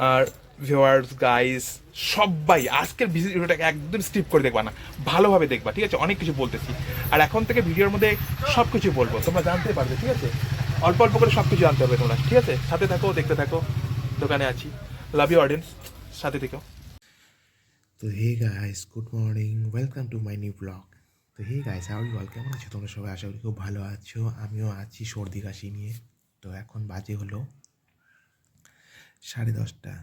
আর viewers guys সবাই আজকের ভিডিওটাকে একদম স্কিপ করে দেখবা না, ভালোভাবে দেখবা, ঠিক আছে? অনেক কিছু বলতেছি আর এখন থেকে ভিডিওর মধ্যে সব কিছু বলবো, তোমরা জানতে পারবে, ঠিক আছে? অল্প অল্প করে সব কিছু জানতে হবে তোমরা, ঠিক আছে? সাথে থাকো, দেখতে থাকো, দোকানে আছি। লাভ ইউ অডিয়েন্স, সাথে থেকো। তো hey guys, good morning, welcome to my new blog. তো hey guys, how you all, কেমন আছো তোমরা সবাই? আশা করি খুব ভালো আছো, আমিও আছি সর্দি কাশি নিয়ে। তো এখন বাজে হলো 10:30,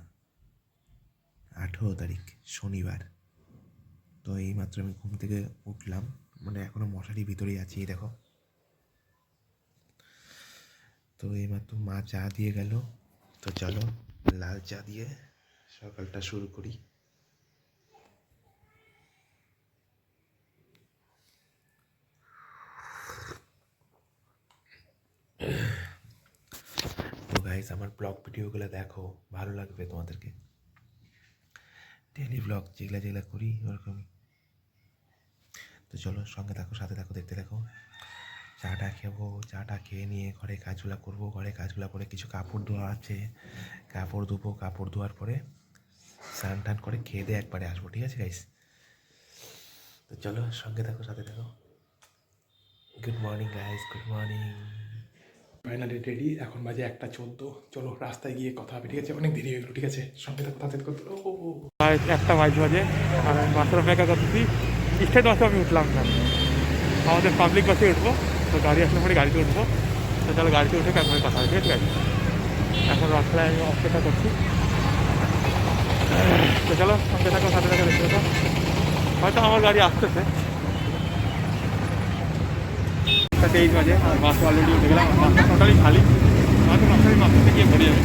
18 তারিখ শনিবার। তো এইমাত্র আমি ঘুম থেকে উঠলাম, মানে এখনও মশারির ভিতরেই আছি, এই দেখো। তো এইমাত্র মা চা দিয়ে গেল, তো চলো লাল চা দিয়ে সকালটা শুরু করি। তো গাইস, আমার ব্লগ ভিডিওগুলো দেখো, ভালো লাগবে তোমাদেরকে। ডেলি ব্লগ যেগুলো যেগুলো করি ওরকমই। তো চলো সঙ্গে থাকো, সাথে থাকো, দেখতে থাকো। চাটা খেবো, চাটা খেয়ে নিয়ে ঘরে কাজগুলো করবো, ঘরে কাজগুলো করে কিছু কাপড় ধোয়া আছে, কাপড় ধোবো, কাপড় ধোয়ার পরে স্নান টান করে খেয়ে দিয়ে একবারে আসবো, ঠিক আছে গাইস? তো চলো সঙ্গে থাকো, সাথে থাকো। Good morning guys, good morning. Finally ready, এখন বাজে 1:14। চলো রাস্তায় গিয়ে কথা হবে, ঠিক আছে? অনেক দেরি হয়ে গেলো, ঠিক আছে? সঙ্গে থাকো, তাতে করতে 1:22 বাজে আর আমি বাসের অপেক্ষা করতেছি। স্টেট বাসে আমি উঠলাম না, আমাদের পাবলিক বাসে উঠবো। তো গাড়ি আসলে পরে গাড়িতে উঠবো। তো চলো গাড়িতে উঠে তারপরে কথা হবে, ঠিক আছে? এখন রাস্তায় আমি অপেক্ষা করছি। তো চলো সঙ্গে থাকো, সাথে থাকো, দেখতে থাকো। হয়তো আমার গাড়ি আসতেছে। 23 বাজে আর বাস অলরেডি উঠে গেলাম, বাসটা টোটালি খালি। হয়তো বাসে গিয়ে ভরে যাবে।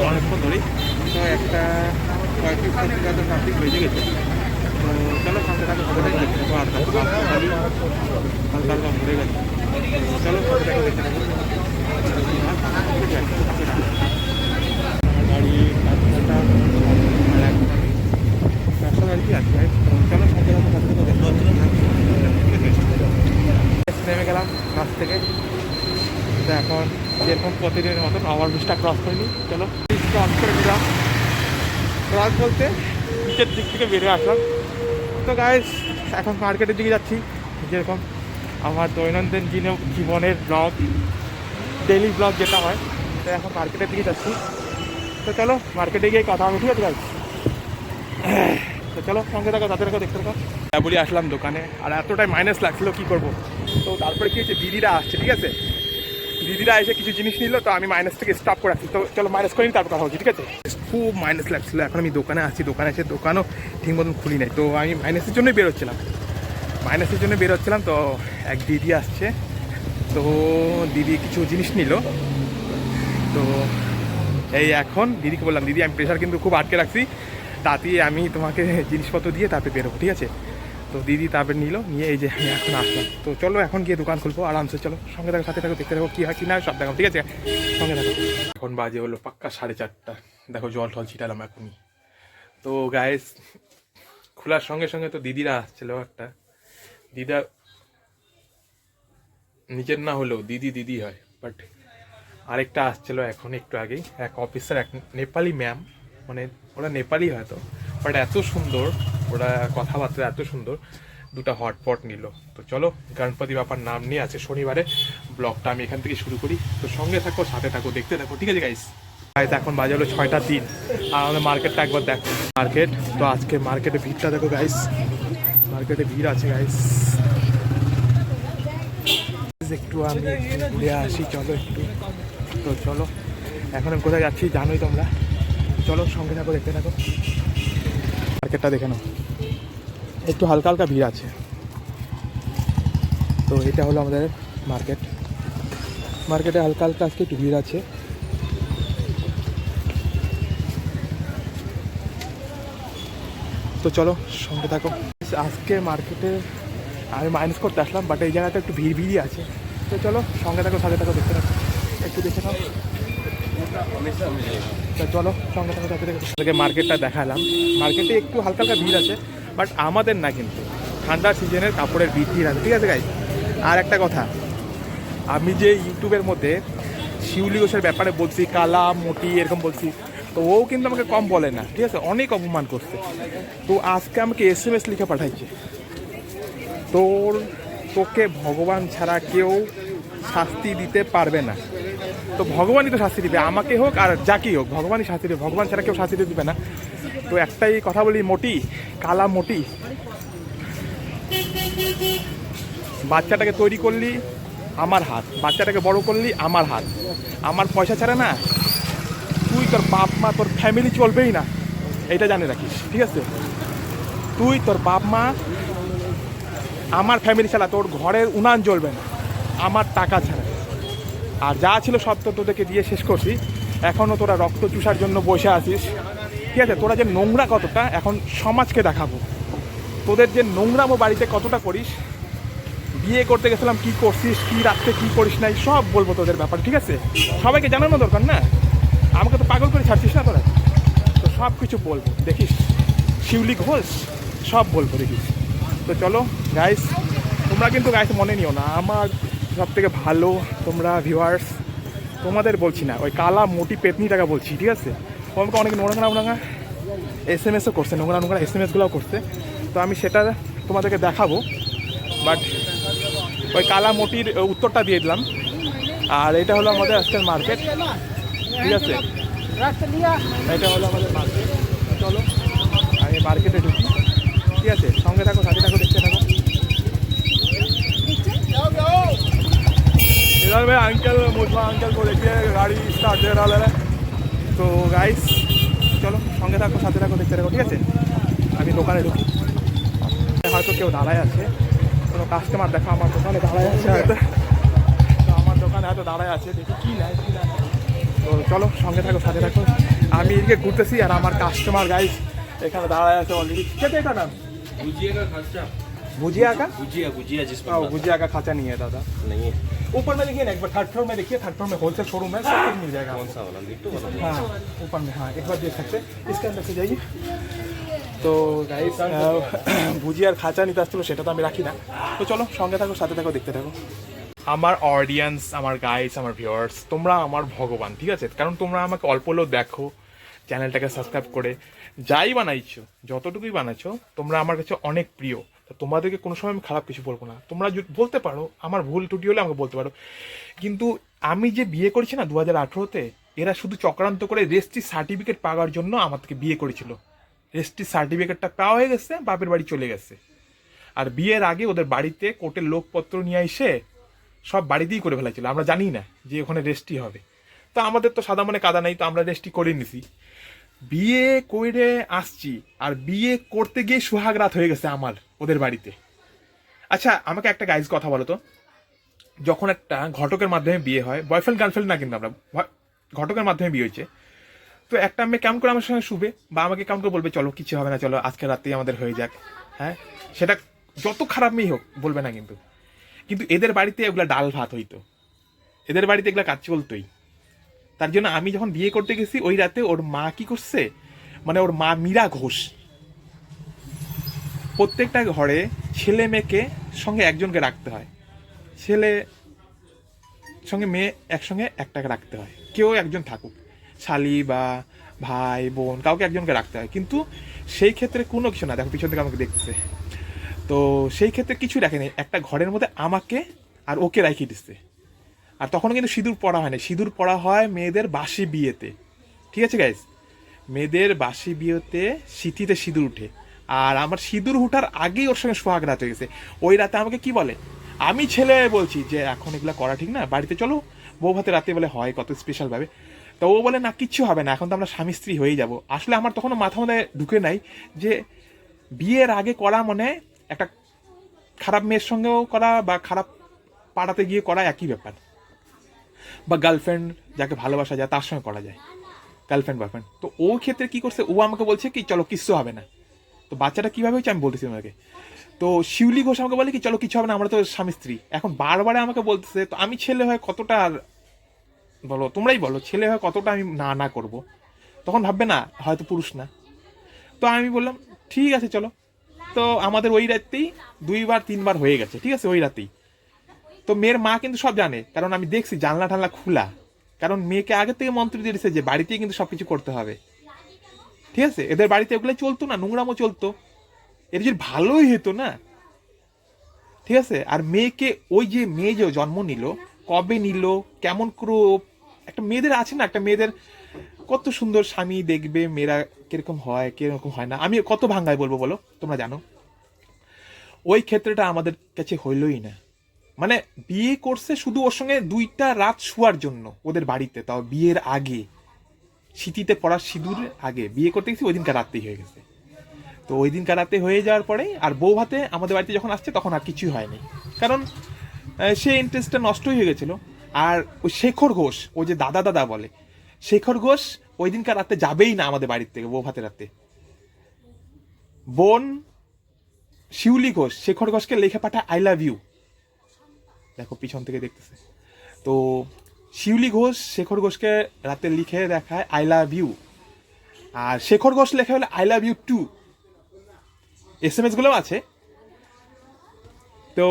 অনেকক্ষণ ধরেই তো একটা 35-40 ট্রাফিক বেজে গেছে। তো চলো সাথে থাকো, সাথে থাকো, দেখতে থাকো। আর হালকা হালকা ভরে গেছে। চলো সাথে থাকো, দেখতে থাকো। গাড়ি রাস্তাটা রাস্তা গাড়ি কি আছে? চলো সাথে থাকো, সাথে থাকো, দেখতে নেমে গেলাম বাস থেকে। তো এখন যেরকম প্রতিদিনের মতন ওভার ব্রিজটা ক্রস করিনি, চলো ক্রস করে নিলাম। ক্রস বলতে নিচের দিক থেকে বেরিয়ে আসলাম। তো গাইস এখন মার্কেটের দিকে যাচ্ছি, যেরকম আমার দৈনন্দিন জীবনের ব্লগ, ডেইলি ব্লগ যেটা হয়, তো এখন মার্কেটের দিকে যাচ্ছি। তো চলো মার্কেটে গিয়ে কথা হবে, ঠিক আছে গাইস? তো চলো সঙ্গে থাকো, তাদের থাকো, দেখতে থাকো। বলি আসলাম দোকানে আর এতটাই মাইনাস লাগছিল, কী করবো? তো তারপরে কি হয়েছে, দিদিরা আসছে, ঠিক আছে? দিদিরা এসে কিছু জিনিস নিল, তো আমি মাইনাস থেকে স্টপ করে আসছি। তো চলো মাইনাস করে নিই, তারপর কথা হচ্ছে, ঠিক আছে? খুব মাইনাস লাগছিলো। এখন আমি দোকানে আসছি, দোকানে এসে দোকানও ঠিক মতন খুলি নাই। তো আমি মাইনাসের জন্যই বেরোচ্ছিলাম। তো এক দিদি আসছে, তো দিদি কিছু জিনিস নিল। তো এই এখন দিদিকে বললাম, দিদি আমি প্রেশার কিন্তু খুব আটকে রাখছি, তাতে আমি তোমাকে জিনিসপত্র দিয়ে তারপরে বেরোবো, ঠিক আছে? তো দিদি তারপরে নিয়ে এই যে আমি এখন আসলাম। তো চলো এখন গিয়ে দোকান খুলবো আরামসে। চলো সঙ্গে থাকো, সাথে থাকো, দেখতে থাকো কী হয় কি না সব দেখো, ঠিক আছে? সঙ্গে থাকো। এখন বাজে হলো পাক্কা 4:30। দেখো জল টল ছিটালাম এখনই। তো গাইস খোলার সঙ্গে সঙ্গে তো দিদিরা আসছিল। একটা দিদা নিজের না হলেও দিদি হয়, বাট আরেকটা আসছিল এখন একটু আগেই, এক অফিসার, এক নেপালি ম্যাম, মানে ওরা নেপালি হয়তো, বাট এত সুন্দর ওরা কথাবার্তা, এত সুন্দর। দুটো হটপট নিল। তো চলো গণপতি বাপার নাম নিয়ে আছে শনিবারে, ব্লগটা আমি এখান থেকে শুরু করি। তো সঙ্গে থাকো, সাথে থাকো, দেখতে থাকো, ঠিক আছে গাইস? এখন বাজে হলো 6:03 আর আমাদের মার্কেটটা একবার দেখো। মার্কেট তো আজকে মার্কেটে ভিড়টা দেখো গাইস, মার্কেটে ভিড় আছে গাইস। একটু আমি ঘুরে আসি, চলো একটু। তো চলো এখন আমি কোথায় যাচ্ছি জানোই তোমরা, চলো সঙ্গে থাকো, দেখতে থাকো। মার্কেটটা দেখে নাও, একটু হালকা হালকা ভিড় আছে। তো এটা হলো আমাদের মার্কেটে হালকা হালকা আজকে একটু ভিড় আছে। তো চলো সঙ্গে থাকো। আজকে মার্কেটে আমি মাইনাস করতে আসলাম, বাট এই জায়গাটা একটু ভিড়ই আছে। তো চলো সঙ্গে থাকো, সাথে থাকো, দেখতে থাকো, একটু দেখে নাও। তো চলো সঙ্গে থাকো, সাথে থাকো। মার্কেটটা দেখালাম, মার্কেটে একটু হালকা হালকা ভিড় আছে, বাট আমাদের না, কিন্তু ঠান্ডার সিজনের কাপড়ের ভিড় আছে, ঠিক আছে গাইস? আর একটা কথা, আমি যে ইউটিউবের মধ্যে শিউলি ঘোষের ব্যাপারে বলছি, কালা মোটি এরকম বলছি, তো ও কিন্তু আমাকে কম বলে না, ঠিক আছে, অনেক অপমান করছে। তো আজকে আমাকে SMS লিখে পাঠাইছে, তোকে ভগবান ছাড়া কেউ শাস্তি দিতে পারবে না। তো ভগবানই তো শাস্তি দিবে, আমাকে হোক আর যাকেই হোক, ভগবানই শাস্তি দেবে, ভগবান ছাড়া কেউ শাস্তি দিবে না। তো একটাই কথা বলি, মোটি, কালা মোটি, বাচ্চাটাকে তৈরি করলি আমার হাত, বাচ্চাটাকে বড় করলি আমার হাত, আমার পয়সা ছাড়া না তুই, তোর বাপ মা, তোর ফ্যামিলি চলবেই না, এটা জানে রাখিস, ঠিক আছে? তুই, তোর বাপ মা, আমার ফ্যামিলি ছাড়া তোর ঘরের উনান জ্বলবে না আমার টাকা ছাড়া। আর যা ছিল সব তো তোদেরকে দিয়ে শেষ করছি, এখনও তোরা রক্ত চুষার জন্য বসে আছিস, ঠিক আছে? তোরা যে নোংরা কতটা এখন সমাজকে দেখাবো, তোদের যে নোংরামো বাড়িতে কতটা করিস, বিয়ে করতে গেছিলাম কী করছিস, কী রাত্রে কী করিস নাই, সব বলবো তোদের ব্যাপার, ঠিক আছে? সবাইকে জানানো দরকার না, আমাকে তো পাগল করে ছাড়ছিস না তোরা, তো সব কিছু বলবো, দেখিস শিউলি ঘোষ, সব বলবো, দেখিস। তো চলো গাইস, তোমরা কিন্তু গাইস মনে নিও না, আমার সব থেকে ভালো তোমরা ভিউয়ার্স, তোমাদের বলছি না, ওই কালা মোটি পেতনিটাকে বলছি, ঠিক আছে? ও আমাকে অনেক নোংরা SMS করছে, নোংরা SMS-গুলোও করছে, তো আমি সেটা তোমাদেরকে দেখাবো, বাট ওই কালা মোটির উত্তরটা দিয়ে দিলাম। আর এটা হলো আমাদের আজকের মার্কেট, ঠিক আছে? এটা হলো আমাদের মার্কেট। চলো আমি মার্কেটে ঢুকি, ঠিক আছে? সঙ্গে থাকো, সাথে থাকো, দেখতে থাকো। इधर में अंकल, मुझमा अंकल को देखिए गाड़ी स्टार्ट दे रहा है। তো গাইস চলো সঙ্গে থাকো, সাথে থাকো, দেখতে থাকো, ঠিক আছে? আমি দোকানে ঢুকি, হয়তো কেউ দাঁড়ায় আছে, কোনো কাস্টমার দেখো আমার দোকানে দাঁড়ায় আছে হয়তো, তো আমার দোকানে হয়তো দাঁড়ায় আছে, দেখি কী নেয় কী নেয়। তো চলো সঙ্গে থাকো, সাথে থাকো। আমি এদিকে ঘুরতেছি আর আমার কাস্টমার গাইস এখানে দাঁড়ায় আছে অলরেডি। খেতে এটা নাম भुजिया का खर्चा, भुजिया का, भुजिया जिसमें भुजिया का खाचा नहीं है दादा। नहीं है। ऊपर में देखिए ना, एक बार थर्ड फ्लोर में देखिए, थर्ड फ्लोर में होलसेल शोरूम है, सब कुछ मिल जाएगा कौन आपको। सा वाला लिट्टू वाला? हाँ ऊपर में, हाँ एक बार देख सकते हैं, इसके अंदर से जाइए। তো গাইস ভুজিয়ার খাঁচা নিতে আসছিলো, সেটা তো আমি রাখি না। তো চলো সঙ্গে থাকো, সাথে থাকো, দেখতে থাকো। আমার অডিয়েন্স, আমার গাইস, আমার ভিউয়ার্স, তোমরা আমার ভগবান, ঠিক আছে? কারণ তোমরা আমাকে অল্প হলেও দেখো, চ্যানেলটাকে সাবস্ক্রাইব করে যাই বানাইছো, যতটুকুই বানাচ্ছো, তোমরা আমার কাছে অনেক প্রিয়। তো তোমাদেরকে কোনো সময় আমি খারাপ কিছু বলবো না, তোমরা বলতে পারো, আমার ভুল ত্রুটি হলে আমাকে বলতে পারো, কিন্তু আমি যে বিয়ে করেছি না 2018-তে, এরা শুধু চক্রান্ত করে রেজিস্ট্রি সার্টিফিকেট পাওয়ার জন্য আমার থেকে বিয়ে করেছিল। রেজিস্ট্রি সার্টিফিকেটটা পাওয়া হয়ে গেছে, বাপের বাড়ি চলে গেছে। আর বিয়ের আগে ওদের বাড়িতে কোর্টের লোকপত্র নিয়ে এসে সব বাড়িতেই করে ফেলেছিল, আমরা জানি না যে ওখানে রেজিস্ট্রি হবে। তো আমাদের তো সাদা মানে কাদা নেই, তো আমরা রেজিস্ট্রি করে নিছি, বিয়ে করে আসছি, আর বিয়ে করতে গিয়ে সোহাগ রাত হয়ে গেছে আমার ওদের বাড়িতে। আচ্ছা আমাকে একটা গাইজ কথা বলো তো, যখন একটা ঘটকের মাধ্যমে বিয়ে হয়, বয়ফ্রেন্ড গার্লফ্রেন্ড না, কিন্তু আমরা ঘটকের মাধ্যমে বিয়ে হয়েছে, তো একটা মেয়ে কেমন করে আমার সঙ্গে শুবে, বা আমাকে কেমন করে বলবে চলো কিছু হবে না, চলো আজকে রাতেই আমাদের হয়ে যাক, হ্যাঁ? সেটা যত খারাপ মেয়ে হোক বলবে না, কিন্তু কিন্তু এদের বাড়িতে এগুলা ডাল ভাত হইতো, এদের বাড়িতে এগুলা কাজ চলতোই। তার জন্য আমি যখন বিয়ে করতে গেছি, ওই রাতে ওর মা কি করছে, মানে ওর মা মীরা ঘোষ প্রত্যেকটা ঘরে ছেলে মেয়েকে সঙ্গে একজনকে রাখতে হয়, ছেলে সঙ্গে মেয়ে একসঙ্গে একটাকে রাখতে হয়, কেউ একজন থাকুক, শালি বা ভাই বোন, কাউকে একজনকে রাখতে হয়। কিন্তু সেই ক্ষেত্রে কোনো কিছু না, দেখো পিছন থেকে আমাকে দেখতেছে, তো সেই ক্ষেত্রে কিছু রাখেনি, একটা ঘরের মধ্যে আমাকে আর ওকে রাখিয়ে দিচ্ছে। আর তখন কিন্তু সিঁদুর পড়া হয় না, সিঁদুর পড়া হয় মেয়েদের বাসি বিয়েতে, ঠিক আছে গাইজ? মেয়েদের বাসি বিয়েতে সিঁথিতে সিঁদুর উঠে, আর আমার সিঁদুর উঠার আগেই ওর সঙ্গে সোহাগ রাত হয়ে গেছে। ওই রাতে আমাকে কি বলে, আমি ছেলে বলছি যে এখন এগুলো করা ঠিক না, বাড়িতে চলো বউ ভাতে রাতে, বলে হয় কত স্পেশালভাবে। তো ও বলে না কিচ্ছু হবে না, এখন তো আমরা স্বামী স্ত্রী হয়ে যাব। আসলে আমার তখনও মাথা মধ্যে ঢুকে নাই যে বিয়ের আগে করা মানে একটা খারাপ মেয়ের সঙ্গেও করা বা খারাপ পাড়াতে গিয়ে করা একই ব্যাপার, বা গার্লফ্রেন্ড যাকে ভালোবাসা যায় তার সঙ্গে করা যায়, গার্লফ্রেন্ড বয়ফ্রেন্ড। তো ও ক্ষেত্রে কি করছে, ও আমাকে বলছে কি চলো কিচ্ছু হবে না। তো বাচ্চাটা কীভাবে হচ্ছে আমি বলতেছি আমাকে। তো শিউলি ঘোষ আমাকে বলে কি চলো কিছু হবে না, আমরা তো স্বামী স্ত্রী। এখন বারবারে আমাকে বলতেছে, তো আমি ছেলে হয়ে কতটা, আর বলো তোমরাই বলো, ছেলে হয়ে কতটা আমি না না করবো। তখন ভাববে না হয়তো পুরুষ না। তো আমি বললাম ঠিক আছে চলো। তো আমাদের ওই রাতেই 2-3 বার হয়ে গেছে, ঠিক আছে, ওই রাতেই। তো মেয়ের মা কিন্তু সব জানে, কারণ আমি দেখছি জানলা টানলা খোলা, কারণ মেয়েকে আগে থেকে মন্ত্র দিয়ে দিয়েছে যে বাড়িতেই কিন্তু সবকিছু করতে হবে। ঠিক আছে, এদের বাড়িতে ওগুলো চলতো না, নোংরামও চলতো, এর যদি ভালোই হতো না। ঠিক আছে, আর মেয়েকে ওই যে মেয়ে যে জন্ম নিল, কবে নিল, কেমন করে একটা মেয়েদের আছে না, একটা মেয়েদের কত সুন্দর স্বামী দেখবে, মেয়েরা কিরকম হয় কিরকম হয় না, আমি কত ভাঙ্গায় বলবো বলো, তোমরা জানো। ওই ক্ষেত্রেটা আমাদের কাছে হইলই না। মানে বিয়ে করছে শুধু ওর সঙ্গে 2টা রাত শোয়ার জন্য ওদের বাড়িতে, তাও বিয়ের আগে, শীতিতে পড়ার সিঁদুর আগে বিয়ে করতে গেছি, ওই দিনকার রাতেই হয়ে গেছে। তো ওই দিনকার রাতে হয়ে যাওয়ার পরে আর বউ ভাতে আমাদের বাড়িতে যখন আসছে তখন আর কিছুই হয়নি, কারণ সে ইন্টারেস্টটা নষ্টই হয়ে গেছিলো। আর ওই শেখর ঘোষ, ওই যে দাদা দাদা বলে, শেখর ঘোষ ওই দিনকার রাতে যাবেই না আমাদের বাড়ির থেকে বউ ভাতের রাতে। বোন শিউলি ঘোষ শেখর ঘোষকে লেখে পাঠায় আই লাভ ইউ, দেখো পিছন থেকে দেখতেছে। তো শিউলি ঘোষ শেখর ঘোষকে রাতে লিখে দেখায় আই লাভ ইউ, আর শেখর ঘোষ লেখা হলে I love you too, SMS গুলো আছে। তো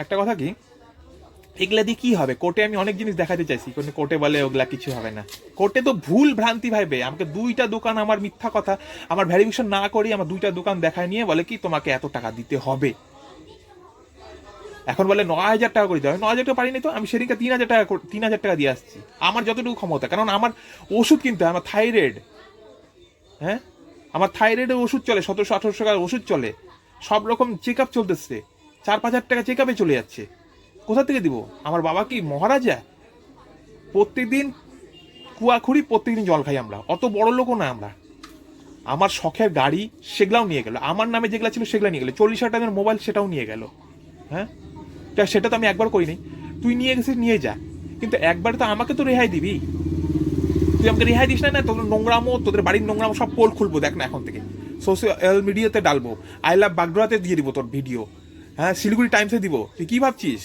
একটা কথা কি, এগুলা দিয়ে কি হবে, কোর্টে আমি অনেক জিনিস দেখাতে চাইছি, কিন্তু কোর্টে বলে ওগুলা কিছু হবে না। কোর্টে তো ভুল ভ্রান্তি ভাইবে, আমাকে 2টা দোকান, আমার মিথ্যা কথা, আমার ভ্যারিফিকেশন না করি আমার 2টা দোকান দেখায় নিয়ে বলে কি তোমাকে এত টাকা দিতে হবে। এখন বলে 9,000 টাকা করে দেওয়া, 9,000 টাকা পারিনি তো, আমি সেদিনকে 3,000 টাকা দিয়ে আসছি, আমার যতটুকু ক্ষমতা, কারণ আমার ওষুধ কিনতে হয়, আমার থাইরয়েড, হ্যাঁ আমার থাইরয়েডের ওষুধ চলে, 1700-1800 টাকার ওষুধ চলে, সব রকম চেক আপ চলতেছে, 4-5 হাজার টাকা চেক আপে চলে যাচ্ছে, কোথা থেকে দিব? আমার বাবা কি মহারাজা? প্রত্যেকদিন কুয়াখুরি, প্রত্যেকদিন জল খাই আমরা, অত বড় লোকও না আমরা। আমার শখের গাড়ি সেগুলাও নিয়ে গেল, আমার নামে যেগুলো ছিল সেগুলো নিয়ে গেল, 40,000 টাকার মোবাইল সেটাও নিয়ে গেল। হ্যাঁ, সেটা তো আমি একবার করিনি, তুই নিয়ে গেছিস নিয়ে যা, কিন্তু একবার তো আমাকে তো রেহাই দিবি, তুই আমাকে রেহাই দিস না। না তোদের নোংরামো, তোদের বাড়ির নোংরামো সব পোল খুলবো, দেখ না এখন থেকে সোশ্যাল মিডিয়াতে ডালবো, আই লাভ বাগডোরাতে দিয়ে দিব তোর ভিডিও, হ্যাঁ শিলিগুড়ি টাইমসে দিব। তুই কি ভাবছিস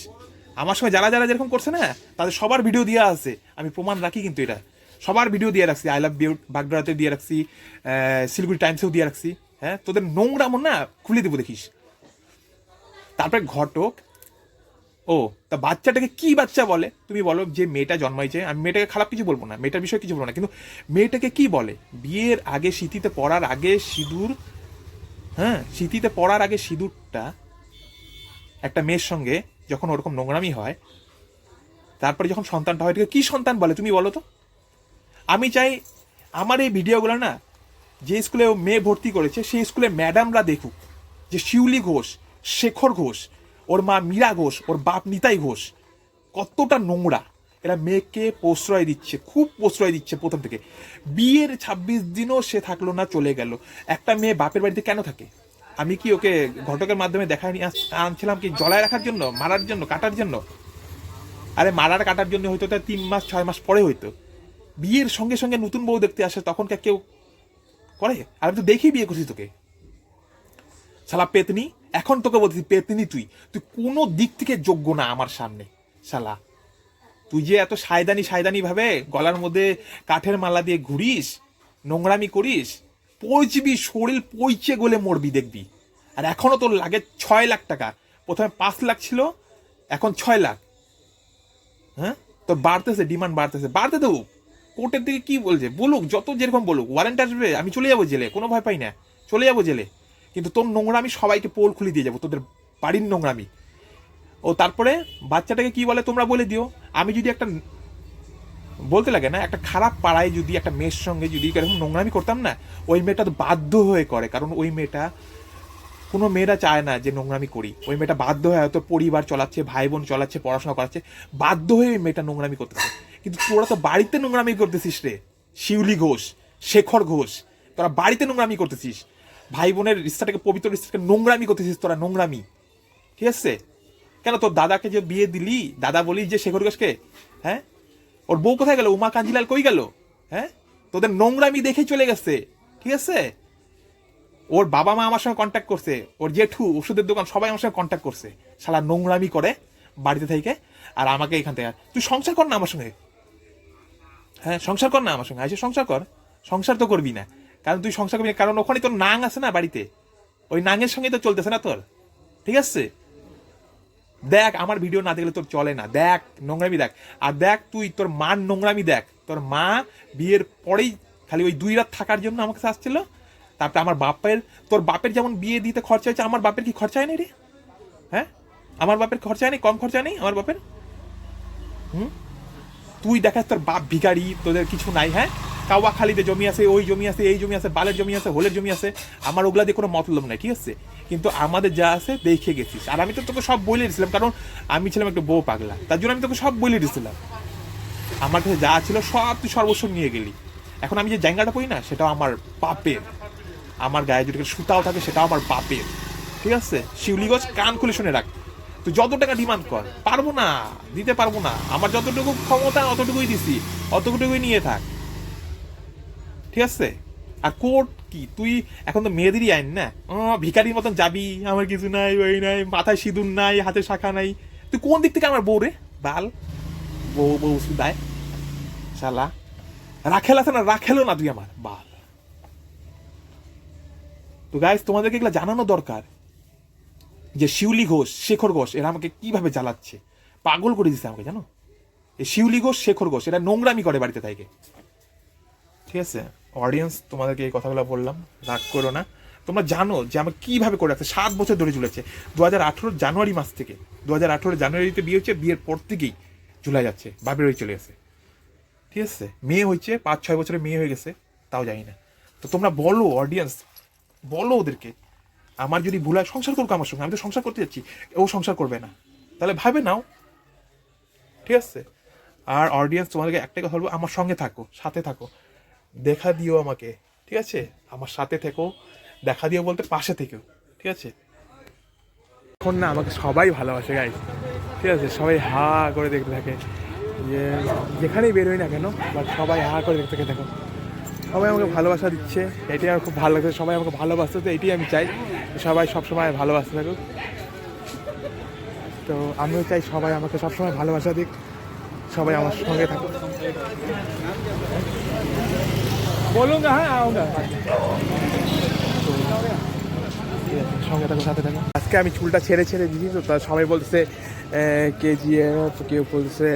আমার সঙ্গে যারা যারা যেরকম করছে না তাদের সবার ভিডিও দেওয়া আছে, আমি প্রমাণ রাখি কিন্তু এটা, সবার ভিডিও দিয়ে রাখছি, আই লাভ বাগডোরাতে দিয়ে রাখছি, শিলিগুড়ি টাইমসেও দিয়ে রাখছি। হ্যাঁ, তোদের নোংরামো না খুলে দেবো দেখিস। তারপরে ঘটক, ও তা বাচ্চাটাকে কি বাচ্চা বলে তুমি বলো, যে মেয়েটা জন্মাইছে, আমি মেয়েটাকে খারাপ কিছু বলবো না, মেয়েটার বিষয়ে কিছু বলবো না, কিন্তু মেয়েটাকে কি বলে? বিয়ের আগে শীতিতে পড়ার আগে সিঁদুর, হ্যাঁ শীতিতে পড়ার আগে সিঁদুরটা একটা মেয়ের সঙ্গে যখন ওরকম নোংরামি হয়, তারপরে যখন সন্তানটা হয়, কি সন্তান বলে তুমি বলো তো? আমি চাই আমার এই ভিডিওগুলো না, যে স্কুলে মেয়ে ভর্তি করেছে সেই স্কুলে ম্যাডামরা দেখুক যে শিউলি ঘোষ, শেখর ঘোষ, ওর মা মীরা ঘোষ, ওর বাপ নিতাই ঘোষ কতটা নোংরা, এরা মেয়েকে প্রশ্রয় দিচ্ছে, খুব প্রশ্রয় দিচ্ছে প্রথম থেকে। বিয়ের 26 দিনও সে থাকলো না, চলে গেল। একটা মেয়ে বাপের বাড়িতে কেন থাকে? আমি কি ওকে ঘটকের মাধ্যমে দেখায় নিয়ে আনছিলাম কি জলায় রাখার জন্য, মারার জন্য, কাটার জন্য? আরে মারার কাটার জন্য হয়তো তার 3 মাস 6 মাস পরে হইতো। বিয়ের সঙ্গে সঙ্গে নতুন বউ দেখতে আসে, তখন কেউ করে? আর আমি তো দেখেই বিয়ে করছি তোকে, শালা পেতনি। এখন তোকে বলছি পেতনি, তুই কোনো দিক থেকে যোগ্য না আমার সামনে শালা। তুই যে এত সায়দানি ভাবে গলার মধ্যে কাঠের মালা দিয়ে ঘুরিস, নোংরামি করিস, পচবি, শরীর পচে গলে মরবি দেখবি। আর এখনো তোর লাগে 6 লাখ টাকা, প্রথমে 5 লাখ ছিল, এখন 6 লাখ। হ্যাঁ, তোর বাড়তেছে, ডিমান্ড বাড়তে দেবো। কোর্টের দিকে কি বলছে বলুক, যত যেরকম বলুক, ওয়ারেন্ট আসবে, আমি চলে যাবো জেলে, কোনো ভয় পাই না, চলে যাবো জেলে। কিন্তু তোর নোংরামি সবাইকে পোল খুলে দিয়ে যাবো, তোদের বাড়ির নোংরামি। ও তারপরে বাচ্চাটাকে কি বলে তোমরা বলে দিও। আমি যদি একটা বলতে লাগে না, একটা খারাপ পাড়ায় যদি একটা মেয়ের সঙ্গে যদি এরকম নোংরামি করতাম না, ওই মেয়েটা তো বাধ্য হয়ে করে, কারণ ওই মেয়েটা, কোনো মেয়েরা চায় না যে নোংরামি করি, ওই মেয়েটা বাধ্য হয়ে হয়তো পরিবার চালাচ্ছে, ভাই বোন চালাচ্ছে, পড়াশোনা করাচ্ছে, বাধ্য হয়ে ওই মেয়েটা নোংরামি করতেছে। কিন্তু তোরা তো বাড়িতে নোংরামি করতেছিস রে শিউলি ঘোষ, শেখর ঘোষ, তোরা বাড়িতে নোংরামি করতেছিস, ভাই বোনের রিস্তাটাকে, পবিত্র রিস্তাটাকে নোংরামি করতেছিস তোরা, নোংরামি। ঠিক আছে, কেন তোর দাদাকে যে বিয়ে দিলি, দাদা বলি যে শেখর ঘোষকে, হ্যাঁ ওর বউ কোথায় গেল? উমা কাঞ্জিলাল কই গেল? হ্যাঁ, তোদের নোংরামি দেখেই চলে গেছে। ঠিক আছে, ওর বাবা মা আমার সঙ্গে কন্ট্যাক্ট করছে, ওর জেঠু, ওষুধের দোকান, সবাই আমার সঙ্গে কন্ট্যাক্ট করছে, শালা নোংরামি করে বাড়িতে থেকে। আর আমাকে এখান থেকে, তুই সংসার কর না আমার সঙ্গে, হ্যাঁ সংসার কর না আমার সঙ্গে, আইসে সংসার কর। সংসার তো করবি না, কারণ তুই সংসার করবি না, কারণ ওখানে তোর নাং আছে না বাড়িতে, ওই নাঙের সঙ্গে তো চলতেছে না তোর। ঠিক আছে, দেখ আমার ভিডিও না দেখলে তোর চলে না, দেখ নোংরামি দেখ। আর দেখ তুই তোর মার নোংরামি দেখ, তোর মা বিয়ের পরেই খালি ওই 2 রাত থাকার জন্য আমাকে কাছে আসছিল। তারপরে আমার বাপের, তোর বাপের যেমন বিয়ে দিতে খরচা হয়েছে, আমার বাপের কি খরচা হয়নি রে? হ্যাঁ, আমার বাপের খরচা নেই, কম খরচা নেই আমার বাপের। তুই দেখাস তোর বাপ ভিখারি, তোদের কিছু নাই। হ্যাঁ, কাওয়া খালিতে জমি আছে, ওই জমি আছে, এই জমি আছে, বালের জমি আছে, হোলের জমি আছে, আমার ওগুলা দিয়ে কোনো মতলব নাই, ঠিক আছে? কিন্তু আমাদের যা আছে দেখে গেছিস। আর আমি তো তোকে সব বলে দিয়েছিলাম, কারণ আমি ছিলাম একটা বউ পাগলা, তার জন্য আমি তোকে সব বলে দিয়েছিলাম। আমার কাছে যা ছিল সব তুই সর্বস্ব নিয়ে গেলি। এখন আমি যে জায়গাটা করি না, সেটাও আমার বাপের। আমার গায়ে যদি সুতাও থাকে, সেটাও আমার বাপের, ঠিক আছে? শিউলিগঞ্জ কান খুলে শুনে রাখ। তুই যত টাকা ডিমান্ড কর, পারবো না, দিতে পারবো না। আমার যতটুকু ক্ষমতা অতটুকুই দিছি, অতটুকুই নিয়ে থাক, ঠিক আছে? আর কোর্ট কি, তুই এখন তো মেয়েদেরই আইন না, ভিখারির মতন যাবি, আমার কিছু নাই, ওই নাই, মাথায় সিঁদুর নাই, হাতে শাখা নাই। তুই কোন দিক থেকে আমার বউ রে? বাল, বউ বউ সুদায় শালা। রাখেল আছে না, রাখেলো না তুই আমার বাল। তো গাইস, তোমাদেরকে এগুলো জানানো দরকার যে শিউলি ঘোষ, শেখর ঘোষ এরা আমাকে কিভাবে জ্বালাচ্ছে, পাগল করে দিচ্ছে আমাকে, জানো? এই শিউলি ঘোষ, শেখর ঘোষ এরা নোংরামি করে বাড়িতে থেকে, ঠিক আছে? অডিয়েন্স, তোমাদেরকে এই কথাগুলো বললাম, রাগ করো না। তোমরা জানো যে আমার কিভাবে করে রাখছে, 7 বছর ধরে ঝুলেছে। 2018 জানুয়ারি মাস থেকে, 2018 জানুয়ারিতে বিয়ে হচ্ছে, বিয়ের পর থেকেই ঝুলাই যাচ্ছে, বাপের বাড়ি চলে গেছে, ঠিক আছে? মেয়ে হচ্ছে 5-6 বছরে মেয়ে হয়ে গেছে, তাও জানি না। তো তোমরা বলো, অডিয়েন্স বলো ওদেরকে, আমার যদি ভুল হয় সংসার করুক আমার সঙ্গে, আমি তো সংসার করতে যাচ্ছি, ও সংসার করবে না, তাহলে ভাবে নাও, ঠিক আছে? আর অডিয়েন্স, তোমাদেরকে একটাই কথা বলবো, আমার সঙ্গে থাকো, সাথে থাকো, দেখা দিও আমাকে, ঠিক আছে? আমার সাথে থেকো, দেখা দিও বলতে পাশে থেকেও, ঠিক আছে? এখন না আমাকে সবাই ভালোবাসে গাইস, ঠিক আছে? সবাই হা করে দেখতে থাকে, যে যেখানেই বেরোই না কেন, বাট সবাই হা করে দেখতে দেখো, সবাই আমাকে ভালোবাসা দিচ্ছে, এটাই আমার খুব ভালো লাগছে। সবাই আমাকে ভালোবাসতে, তো এটাই আমি চাই, সবাই সবসময় ভালোবাসতে থাকুক। তো আমিও চাই সবাই আমাকে সবসময় ভালোবাসা দিক, সবাই আমার সঙ্গে থাকুক। বলুন, হ্যাঁ আউঙ্গা, সঙ্গে থাকো, সাথে থাকো। আজকে আমি চুলটা ছেড়ে ছেড়ে দিয়েছি, তো তা সবাই বলছে KGF, কেউ বলছে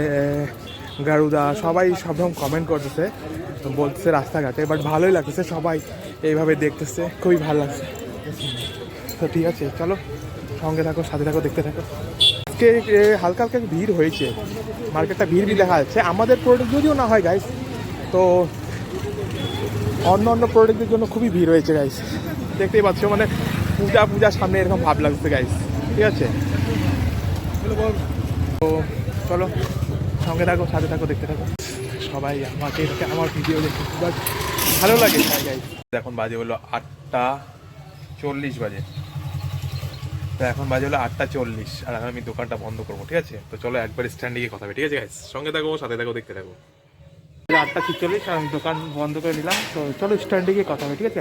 গারুদা, সবাই সব রকম কমেন্ট করতেছে, বলতেছে রাস্তাঘাটে, বাট ভালোই লাগতেছে, সবাই এইভাবে দেখতেছে, খুবই ভালো লাগছে। তো ঠিক আছে, চলো সঙ্গে থাকো, সাথে থাকো, দেখতে থাকো। আজকে হালকা হালকা ভিড় হয়েছে, মার্কেটটা ভিড় দেখা যাচ্ছে। আমাদের প্রোডাক্ট যদিও না হয় গাইস, তো অন্য অন্য প্রোডাক্টের জন্য খুবই ভিড় হয়েছে গাইস, দেখতেই পাচ্ছ। মানে পূজার সামনে এরকম ভাব লাগছে গাইস, ঠিক আছে? তো চলো সঙ্গে থাকো, সাথে থাকো, দেখতে থাকো। সবাই আমাকে আমার ভিডিও দেখতে খুব ভালো লাগে গাইস। এখন বাজে হলো 8:40 বাজে, তো এখন বাজে হলো 8:40, আর আমি দোকানটা বন্ধ করবো, ঠিক আছে? তো চলো একবার স্ট্যান্ডে গিয়ে কথা হবে, ঠিক আছে গাইস? সঙ্গে থাকো, সাথে থাকো, দেখতে থাকো। 8:46 আমি দোকান বন্ধ করে নিলাম, তো চলো স্ট্যান্ডে গিয়ে কথা হবে, ঠিক আছে?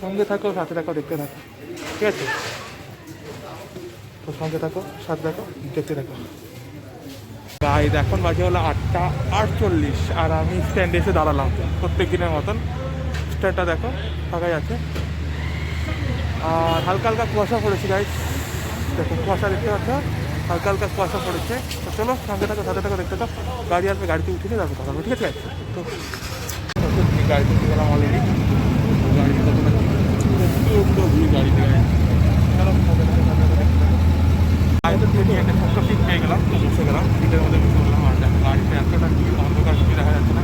সঙ্গে থাকো, সাথে থাকো, দেখতে থাকো, ঠিক আছে? তো সঙ্গে থাকো, সাথে থাকো, দেখতে থাকো। গাইস এখন বাজে হলো 8:48, আর আমি স্ট্যান্ডে এসে দাঁড়ালাম প্রত্যেক দিনের মতন। স্ট্যান্ডটা দেখো ফাঁকাই আছে, আর হালকা হালকা কুয়াশা পড়েছে গাইস, দেখো কুয়াশা দেখতে পাচ্ছ, হালকা হালকা কুয়াশা পড়েছে। তো চলো সঙ্গে থাকো, সাথে থাকো, দেখতে থাকো। গাড়ি আসবে, গাড়িতে উঠে নিয়ে যাবো কথা বলবো, ঠিক আছে? তো গাড়িতে উঠে গেলাম অলরেডি, গাড়িতে গাড়িতে চলো গাড়িতে থেকে একটা ছোট্ট সিট পেয়ে গেলাম, তো বসে গেলাম, সিটের মধ্যে বসে গেলাম। আর গাড়িতে এতটা কি অন্ধকার, কিছু দেখা যাচ্ছে না।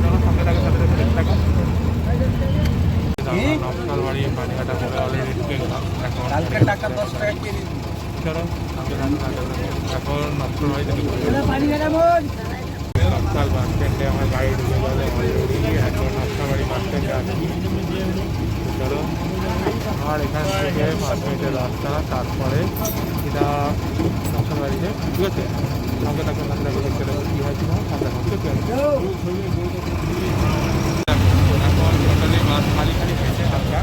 চলো সঙ্গে থাকো, সাথে থাকো, দেখতে থাকো। নকশাল বাড়ি পানিঘাটা করে অলরেডি ঢুকে গেলাম। এখন চলো সঙ্গে থাকো, এখন নকশাল বাড়িতে নকশাল বাস স্ট্যান্ডে আমার গাড়ি ঢুকে গেল অলরেডি। এখন নকশাল বাড়ি বাস স্ট্যান্ডে আছি, চলো। আর এখান থেকে 5 মিনিটের রাস্তা, তারপরে এটা নকশাল বাড়িতে, ঠিক আছে? সঙ্গে থাকো, সাথে থাকো, দেখতে থাকো কী হয়েছিল, সাথে থাকো, ঠিক আছে? এখন টোটালি বাস খালি খালি হয়েছে হালকা,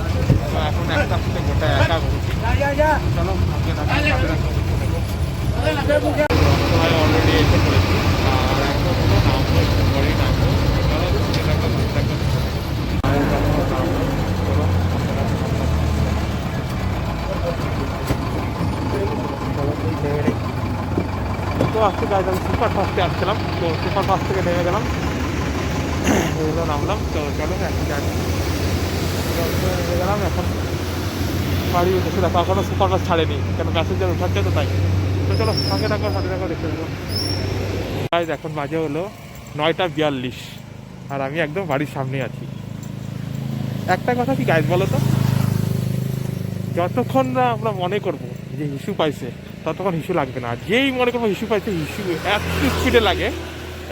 তো এখন একটা ফুটে গোটা একা ঘুরছি। চলো সঙ্গে থাকো, সাথে থাকো, দেখতে থাকো। অলরেডি এসে পড়েছি, আর এখন হলো নামবো, পরেই নামবো। চলো সঙ্গে থাকো, সাথে থাকো, চলো সঙ্গে থাকো। সুপারফাস্টে আসছিলাম, তো সুপারফাস্ট থেকে নেমে গেলাম, এগুলো নামলাম। তো চলো এখন যাই, নেমে গেলাম। এখন বাড়ি উঠেছে, দেখো এখনও সুপারফাস্ট ছাড়েনি, কেন প্যাসেঞ্জার উঠাচ্ছে তো তাই। তো চলো সঙ্গে থাকো, সাথে থাকো, দেখতে থাকো। গাইজ এখন বাজে হলো 9:42 আর আমি একদম বাড়ির সামনেই আছি। একটা কথা কি গাইজ বলো তো, যতক্ষণ না আমরা মনে করবো যে হিসু পাইছে ততক্ষণ হিসু লাগবে না। যেই মনে করবো হিসু পাইছে, হিসু এত স্পিডে লাগে,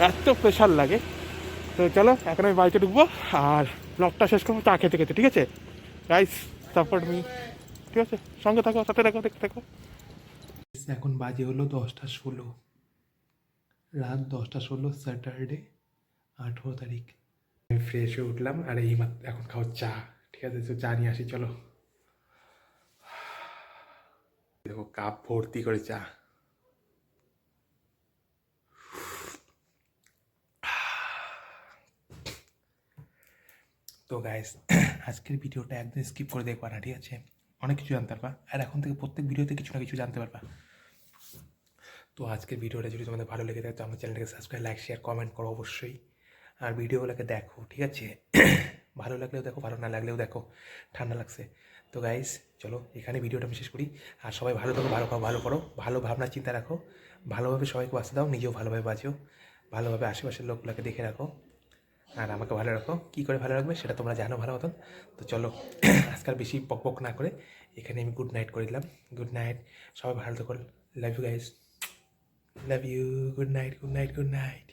এত প্রেশার লাগে। তো চলো এখন আমি বাইকে ঢুকবো আর ব্লগটা শেষ করবো চা খেতে খেতে, ঠিক আছে গাইজ? সাপোর্ট মি, ঠিক আছে? সঙ্গে থাকো, সাথে থাকো, দেখতে থাকো। এখন বাজে হলো 10:16, রাত 10:16, স্যাটারডে 18 তারিখ। আমি ফ্রেশ হয়ে উঠলাম আর এই এখন খাও চা, ঠিক আছে? তো চা নিয়ে আসি, চলো। দেখো কাপ ভর্তি করে চা। তো গাইস, আজকের ভিডিওটা একদম স্কিপ করে দেখবা না, ঠিক আছে? অনেক কিছু জানতে পারবা, আর এখন থেকে প্রত্যেক ভিডিওতে কিছু না কিছু জানতে পারবা। তো আজকের ভিডিওটা যদি তোমাদের ভালো লেগে থাকে তো আমার চ্যানেলটাকে সাবস্ক্রাইব, লাইক, শেয়ার, কমেন্ট করো অবশ্যই। আর ভিডিওগুলোকে দেখো, ঠিক আছে? ভালো লাগলেও দেখো, ভালো না লাগলেও দেখো, ঠান্ডা লাগছে। তো গাইস চলো এখানে ভিডিওটা আমি শেষ করি। আর সবাই ভালো থাকো, ভালো খাও, ভালো করো, ভালো ভাবনা চিন্তা রাখো, ভালোভাবে সবাইকে বাঁচতে দাও, নিজেও ভালোভাবে বাঁচো, ভালোভাবে আশেপাশের লোকগুলোকে দেখে রাখো, আর আমাকে ভালো রাখো। কী করে ভালো রাখবে সেটা তোমরা জানো ভালো মতন। তো চলো আজকাল বেশি পক না করে এখানে আমি গুড নাইট করে দিলাম। গুড নাইট, সবাই ভালো থাকো, love you guys, love you, good night, good night, good night.